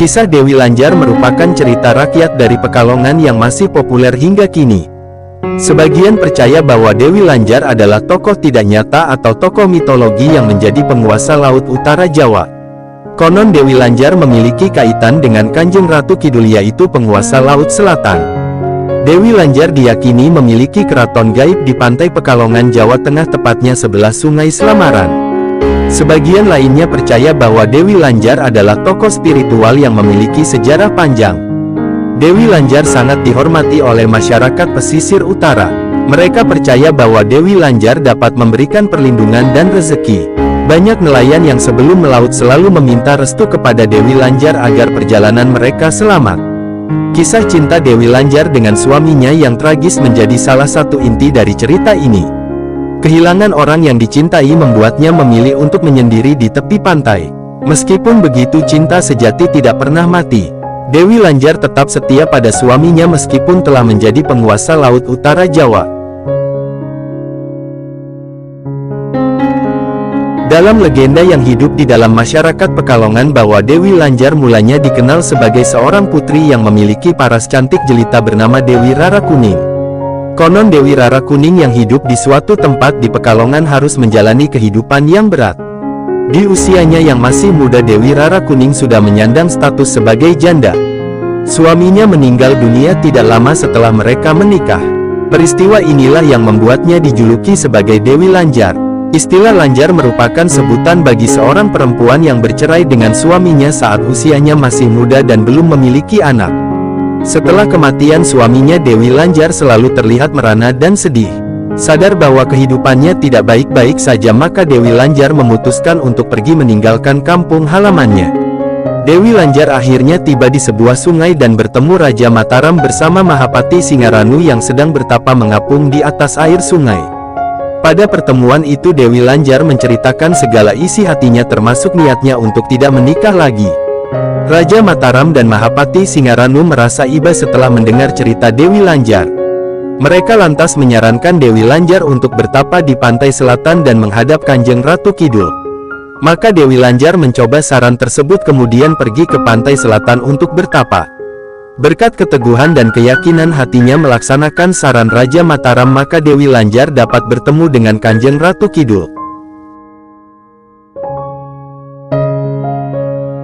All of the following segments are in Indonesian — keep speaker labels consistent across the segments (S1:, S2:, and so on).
S1: Kisah Dewi Lanjar merupakan cerita rakyat dari Pekalongan yang masih populer hingga kini. Sebagian percaya bahwa Dewi Lanjar adalah tokoh tidak nyata atau tokoh mitologi yang menjadi penguasa laut utara Jawa. Konon Dewi Lanjar memiliki kaitan dengan Kanjeng Ratu Kidul, yaitu penguasa laut selatan. Dewi Lanjar diyakini memiliki keraton gaib di pantai Pekalongan, Jawa Tengah, tepatnya sebelah Sungai Selamaran. Sebagian lainnya percaya bahwa Dewi Lanjar adalah tokoh spiritual yang memiliki sejarah panjang. Dewi Lanjar sangat dihormati oleh masyarakat pesisir utara. Mereka percaya bahwa Dewi Lanjar dapat memberikan perlindungan dan rezeki. Banyak nelayan yang sebelum melaut selalu meminta restu kepada Dewi Lanjar agar perjalanan mereka selamat. Kisah cinta Dewi Lanjar dengan suaminya yang tragis menjadi salah satu inti dari cerita ini. Kehilangan orang yang dicintai membuatnya memilih untuk menyendiri di tepi pantai. Meskipun begitu, cinta sejati tidak pernah mati. Dewi Lanjar tetap setia pada suaminya meskipun telah menjadi penguasa laut utara Jawa. Dalam legenda yang hidup di dalam masyarakat Pekalongan bahwa Dewi Lanjar mulanya dikenal sebagai seorang putri yang memiliki paras cantik jelita bernama Dewi Rara Kuning. Konon Dewi Rara Kuning yang hidup di suatu tempat di Pekalongan harus menjalani kehidupan yang berat. Di usianya yang masih muda, Dewi Rara Kuning sudah menyandang status sebagai janda. Suaminya meninggal dunia tidak lama setelah mereka menikah. Peristiwa inilah yang membuatnya dijuluki sebagai Dewi Lanjar. Istilah Lanjar merupakan sebutan bagi seorang perempuan yang bercerai dengan suaminya saat usianya masih muda dan belum memiliki anak. Setelah kematian suaminya, Dewi Lanjar selalu terlihat merana dan sedih. Sadar bahwa kehidupannya tidak baik-baik saja, maka Dewi Lanjar memutuskan untuk pergi meninggalkan kampung halamannya. Dewi Lanjar akhirnya tiba di sebuah sungai dan bertemu Raja Mataram bersama Mahapati Singaranu yang sedang bertapa mengapung di atas air sungai. Pada pertemuan itu Dewi Lanjar menceritakan segala isi hatinya, termasuk niatnya untuk tidak menikah lagi. Raja Mataram dan Mahapati Singaranu merasa iba setelah mendengar cerita Dewi Lanjar. Mereka lantas menyarankan Dewi Lanjar untuk bertapa di pantai selatan dan menghadap Kanjeng Ratu Kidul. Maka Dewi Lanjar mencoba saran tersebut, kemudian pergi ke pantai selatan untuk bertapa. Berkat keteguhan dan keyakinan hatinya melaksanakan saran Raja Mataram, maka Dewi Lanjar dapat bertemu dengan Kanjeng Ratu Kidul.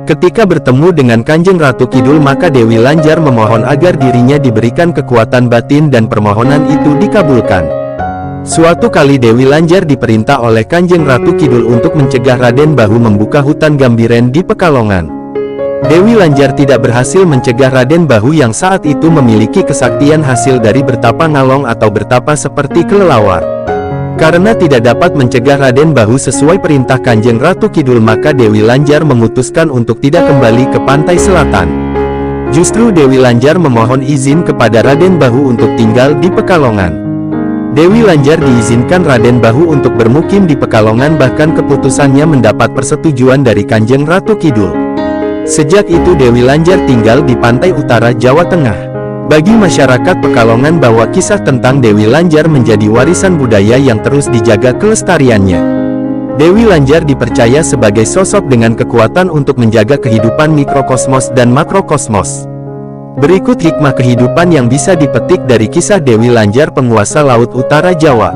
S1: Ketika bertemu dengan Kanjeng Ratu Kidul, maka Dewi Lanjar memohon agar dirinya diberikan kekuatan batin dan permohonan itu dikabulkan. Suatu kali Dewi Lanjar diperintah oleh Kanjeng Ratu Kidul untuk mencegah Raden Bahu membuka hutan Gambiren di Pekalongan. Dewi Lanjar tidak berhasil mencegah Raden Bahu yang saat itu memiliki kesaktian hasil dari bertapa ngalong atau bertapa seperti kelelawar. Karena tidak dapat mencegah Raden Bahu sesuai perintah Kanjeng Ratu Kidul, maka Dewi Lanjar memutuskan untuk tidak kembali ke pantai selatan. Justru Dewi Lanjar memohon izin kepada Raden Bahu untuk tinggal di Pekalongan. Dewi Lanjar diizinkan Raden Bahu untuk bermukim di Pekalongan, bahkan keputusannya mendapat persetujuan dari Kanjeng Ratu Kidul. Sejak itu Dewi Lanjar tinggal di pantai utara Jawa Tengah. Bagi masyarakat Pekalongan bahwa kisah tentang Dewi Lanjar menjadi warisan budaya yang terus dijaga kelestariannya. Dewi Lanjar dipercaya sebagai sosok dengan kekuatan untuk menjaga kehidupan mikrokosmos dan makrokosmos. Berikut hikmah kehidupan yang bisa dipetik dari kisah Dewi Lanjar, penguasa laut utara Jawa.